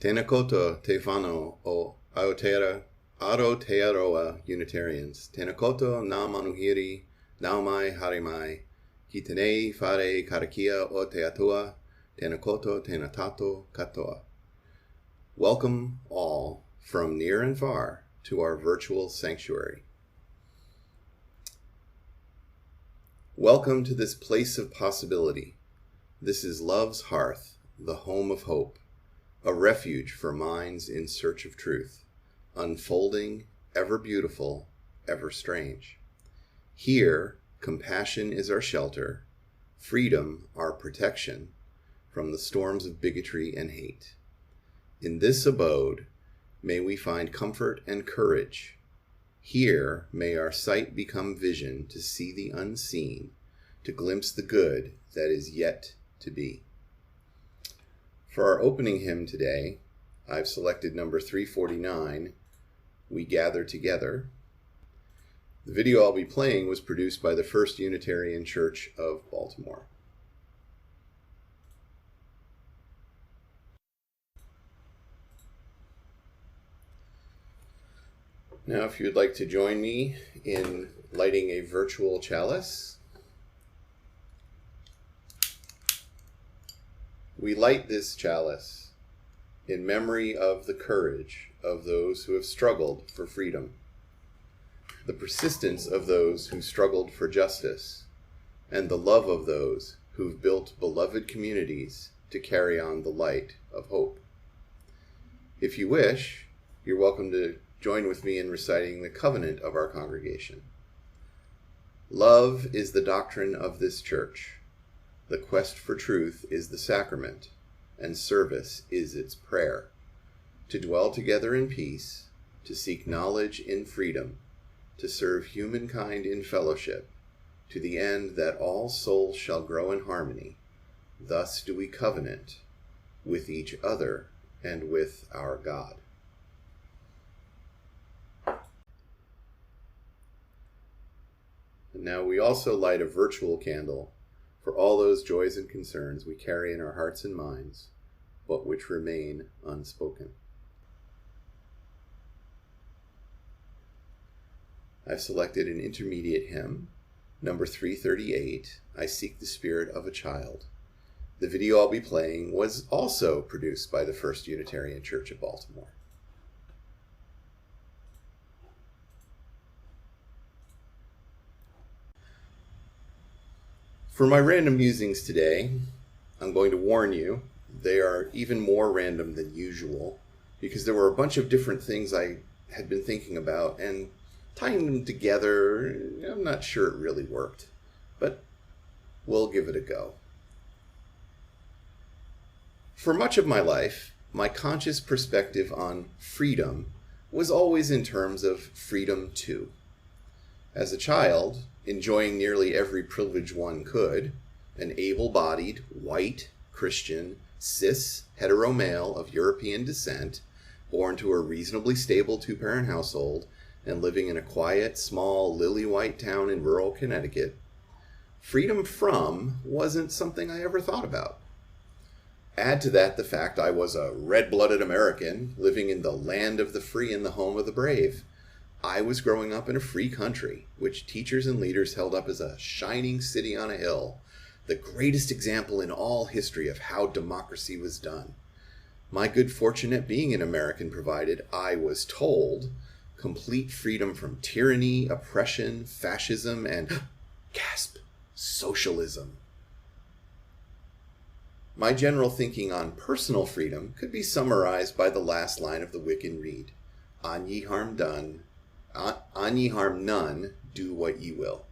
Tēnā koutou te whānau o Aotearoa Unitarians. Tēnā koutou ngā manuhiri, nau mai, haere mai. Ki tenei whare karakia o te atua. Tēnā koutou, tēnā tātou katoa. Welcome all from near and far to our virtual sanctuary. Welcome to this place of possibility. This is love's hearth, the home of hope. A refuge for minds in search of truth, unfolding, ever beautiful, ever strange. Here, compassion is our shelter, freedom our protection from the storms of bigotry and hate. In this abode, may we find comfort and courage. Here, may our sight become vision to see the unseen, to glimpse the good that is yet to be. For our opening hymn today, I've selected number 349, We Gather Together. The video I'll be playing was produced by the First Unitarian Church of Baltimore. Now, if you'd like to join me in lighting a virtual chalice, we light this chalice in memory of the courage of those who have struggled for freedom, the persistence of those who struggled for justice, and the love of those who've built beloved communities to carry on the light of hope. If you wish, you're welcome to join with me in reciting the covenant of our congregation. Love is the doctrine of this church. The quest for truth is the sacrament, and service is its prayer. To dwell together in peace, to seek knowledge in freedom, to serve humankind in fellowship, to the end that all souls shall grow in harmony. Thus do we covenant with each other and with our God. And now we also light a virtual candle for all those joys and concerns we carry in our hearts and minds, but which remain unspoken. I've selected an intermediate hymn, number 338, I Seek the Spirit of a Child. The video I'll be playing was also produced by the First Unitarian Church of Baltimore. For my random musings today, I'm going to warn you, they are even more random than usual because there were a bunch of different things I had been thinking about, and tying them together, I'm not sure it really worked, but we'll give it a go. For much of my life, my conscious perspective on freedom was always in terms of freedom too. As a child, enjoying nearly every privilege one could, an able-bodied, white, Christian, cis, hetero male of European descent, born to a reasonably stable two-parent household, and living in a quiet, small, lily-white town in rural Connecticut, freedom from wasn't something I ever thought about. Add to that the fact I was a red-blooded American living in the land of the free and the home of the brave. I was growing up in a free country, which teachers and leaders held up as a shining city on a hill, the greatest example in all history of how democracy was done. My good fortune at being an American provided, I was told, complete freedom from tyranny, oppression, fascism, and, gasp, socialism. My general thinking on personal freedom could be summarized by the last line of the Wiccan Rede, On ye harm none, do what ye will.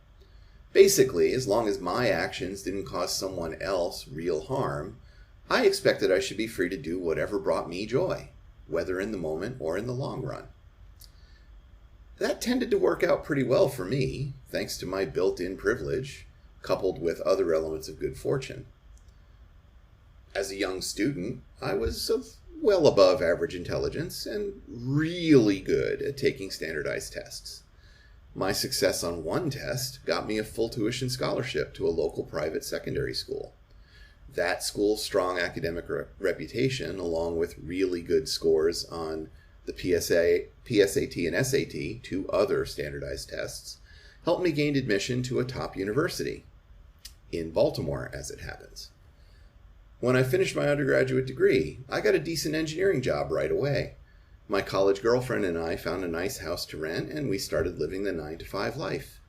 Basically, as long as my actions didn't cause someone else real harm, I expected I should be free to do whatever brought me joy, whether in the moment or in the long run. That tended to work out pretty well for me, thanks to my built-in privilege, coupled with other elements of good fortune. As a young student, I was of well above average intelligence and really good at taking standardized tests. My success on one test got me a full tuition scholarship to a local private secondary school. That school's strong academic reputation, along with really good scores on the PSAT, and SAT, two other standardized tests, helped me gain admission to a top university, in Baltimore, as it happens. When I finished my undergraduate degree, I got a decent engineering job right away. My college girlfriend and I found a nice house to rent, and we started living the 9-to-5 life.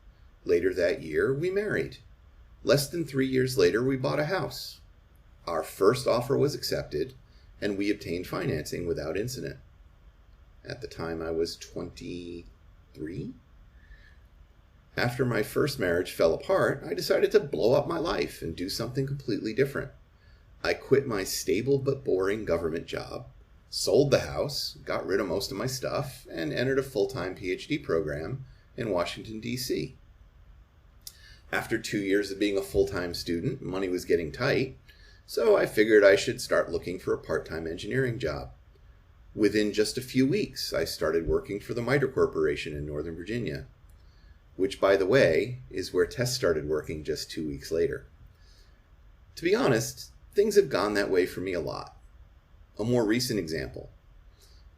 Later that year, we married. Less than 3 years later, we bought a house. Our first offer was accepted, and we obtained financing without incident. At the time, I was 23. After my first marriage fell apart, I decided to blow up my life and do something completely different. I quit my stable but boring government job, sold the house, got rid of most of my stuff, and entered a full-time PhD program in Washington, D.C. After 2 years of being a full-time student, money was getting tight, so I figured I should start looking for a part-time engineering job. Within just a few weeks, I started working for the MITRE Corporation in Northern Virginia, which, by the way, is where Tess started working just 2 weeks later. To be honest, things have gone that way for me a lot. A more recent example.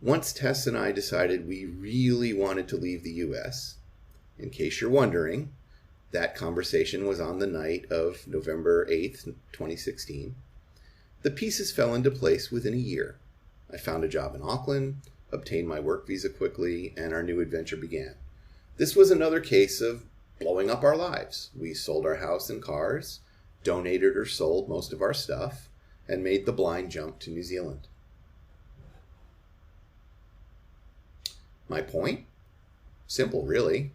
Once Tess and I decided we really wanted to leave the U.S., in case you're wondering, that conversation was on the night of November 8th, 2016. The pieces fell into place within a year. I found a job in Auckland, obtained my work visa quickly, and our new adventure began. This was another case of blowing up our lives. We sold our house and cars, donated or sold most of our stuff, and made the blind jump to New Zealand. My point? Simple, really.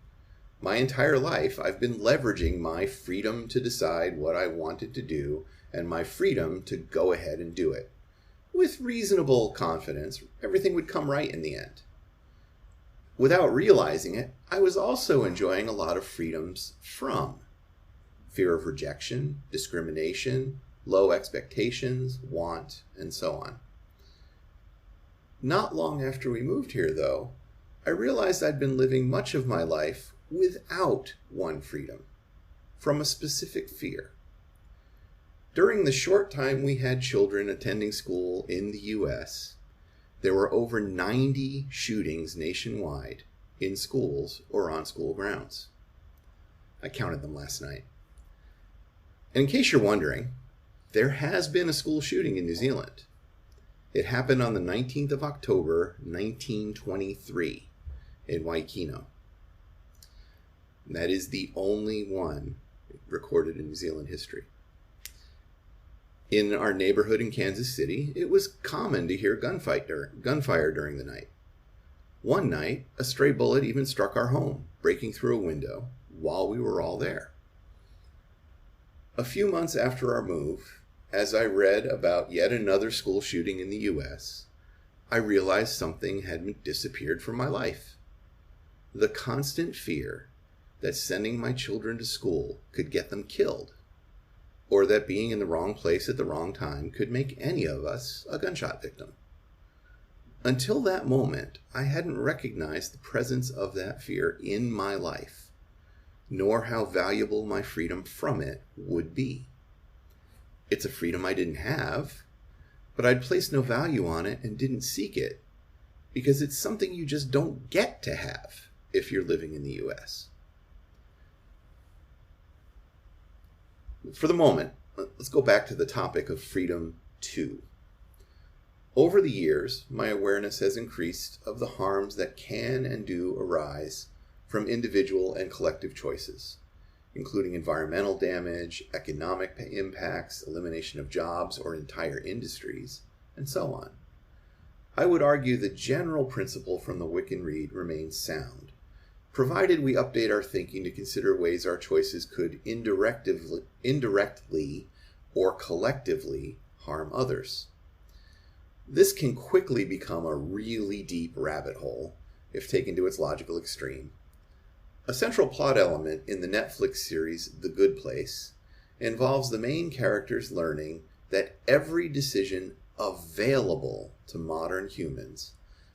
My entire life, I've been leveraging my freedom to decide what I wanted to do and my freedom to go ahead and do it. With reasonable confidence, everything would come right in the end. Without realizing it, I was also enjoying a lot of freedoms from fear of rejection, discrimination, low expectations, want, and so on. Not long after we moved here, though, I realized I'd been living much of my life without one freedom, from a specific fear. During the short time we had children attending school in the U.S., there were over 90 shootings nationwide in schools or on school grounds. I counted them last night. And in case you're wondering, there has been a school shooting in New Zealand. It happened on the 19th of October, 1923, in Waikino. And that is the only one recorded in New Zealand history. In our neighborhood in Kansas City, it was common to hear gunfire during the night. One night, a stray bullet even struck our home, breaking through a window while we were all there. A few months after our move, as I read about yet another school shooting in the U.S., I realized something had disappeared from my life. The constant fear that sending my children to school could get them killed, or that being in the wrong place at the wrong time could make any of us a gunshot victim. Until that moment, I hadn't recognized the presence of that fear in my life, nor how valuable my freedom from it would be. It's a freedom I didn't have, but I'd placed no value on it and didn't seek it, because it's something you just don't get to have if you're living in the U.S. For the moment, let's go back to the topic of freedom 2. Over the years, my awareness has increased of the harms that can and do arise from individual and collective choices, including environmental damage, economic impacts, elimination of jobs or entire industries, and so on. I would argue the general principle from the Wiccan Rede remains sound, provided we update our thinking to consider ways our choices could indirectly or collectively harm others. This can quickly become a really deep rabbit hole if taken to its logical extreme. A central plot element in the Netflix series The Good Place involves the main characters learning that every decision available to modern humans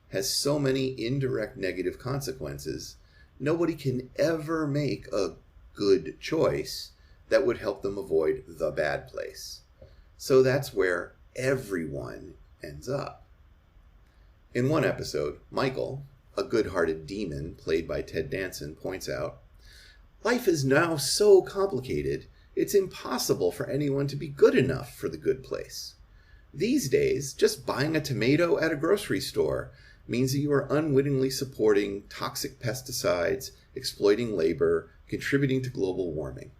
has so many indirect negative consequences, nobody can ever make a good choice that would help them avoid the bad place. So that's where everyone ends up. In one episode, Michael, a good-hearted demon played by Ted Danson, points out, "Life is now so complicated, it's impossible for anyone to be good enough for the good place. These days, just buying a tomato at a grocery store means that you are unwittingly supporting toxic pesticides, exploiting labor, contributing to global warming.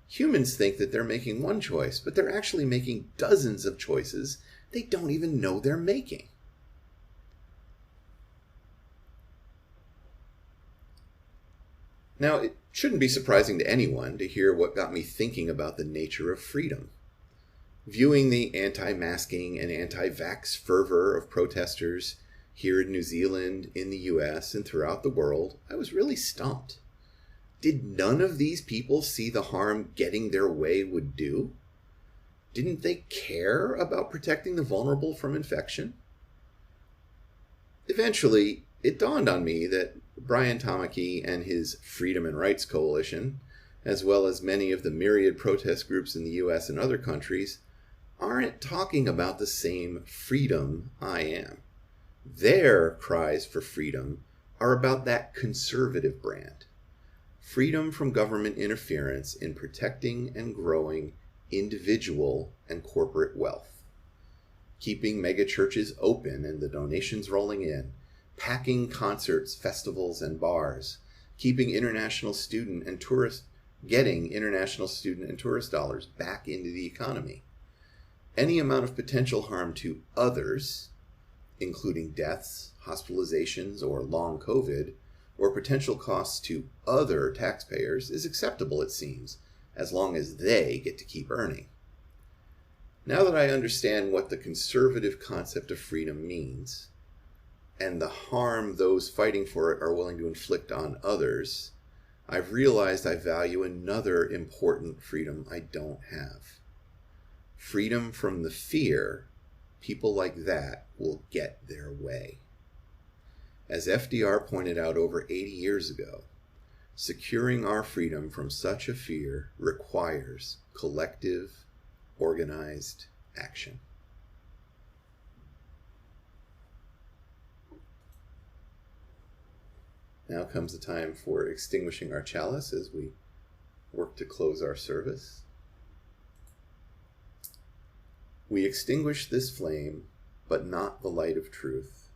Humans think that they're making one choice, but they're actually making dozens of choices they don't even know they're making." Now, it shouldn't be surprising to anyone to hear what got me thinking about the nature of freedom. Viewing the anti-masking and anti-vax fervor of protesters here in New Zealand, in the US, and throughout the world, I was really stumped. Did none of these people see the harm getting their way would do? Didn't they care about protecting the vulnerable from infection? Eventually, it dawned on me that Brian Tamaki and his Freedom and Rights Coalition, as well as many of the myriad protest groups in the US and other countries, aren't talking about the same freedom I am. Their cries for freedom are about that conservative brand. Freedom from government interference in protecting and growing individual and corporate wealth. Keeping megachurches open and the donations rolling in. Packing concerts, festivals, and bars. Getting international student and tourist dollars back into the economy. Any amount of potential harm to others, including deaths, hospitalizations, or long COVID, or potential costs to other taxpayers, is acceptable, it seems, as long as they get to keep earning. Now that I understand what the conservative concept of freedom means, and the harm those fighting for it are willing to inflict on others, I've realized I value another important freedom I don't have. Freedom from the fear people like that will get their way. As FDR pointed out over 80 years ago, securing our freedom from such a fear requires collective, organized action. Now comes the time for extinguishing our chalice as we work to close our service. We extinguish this flame, but not the light of truth,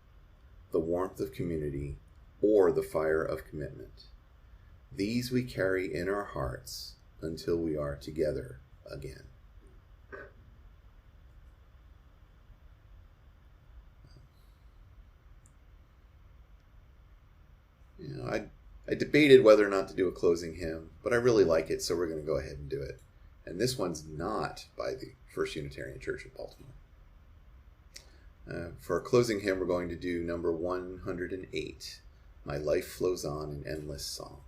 the warmth of community, or the fire of commitment. These we carry in our hearts until we are together again. I debated whether or not to do a closing hymn, but I really like it, so we're going to go ahead and do it. And this one's not by the First Unitarian Church of Baltimore. For our closing hymn, we're going to do number 108, My Life Flows On in Endless Song.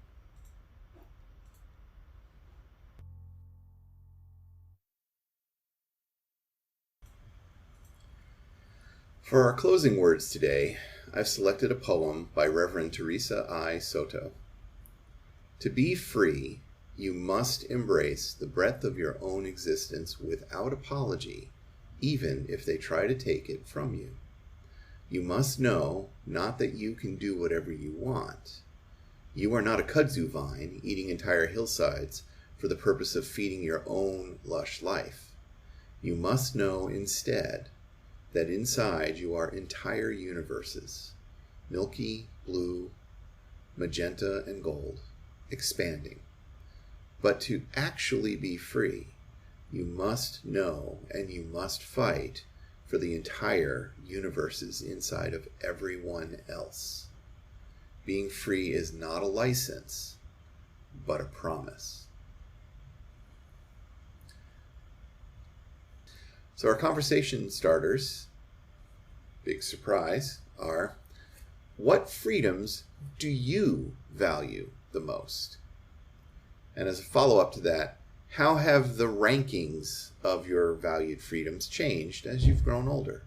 For our closing words today, I've selected a poem by Reverend Teresa I. Soto. To be free, you must embrace the breadth of your own existence without apology, even if they try to take it from you. You must know not that you can do whatever you want. You are not a kudzu vine eating entire hillsides for the purpose of feeding your own lush life. You must know instead that inside you are entire universes, milky, blue, magenta, and gold, expanding. But to actually be free, you must know and you must fight for the entire universes inside of everyone else. Being free is not a license, but a promise. So our conversation starters, big surprise, are: what freedoms do you value the most? And as a follow-up to that, how have the rankings of your valued freedoms changed as you've grown older?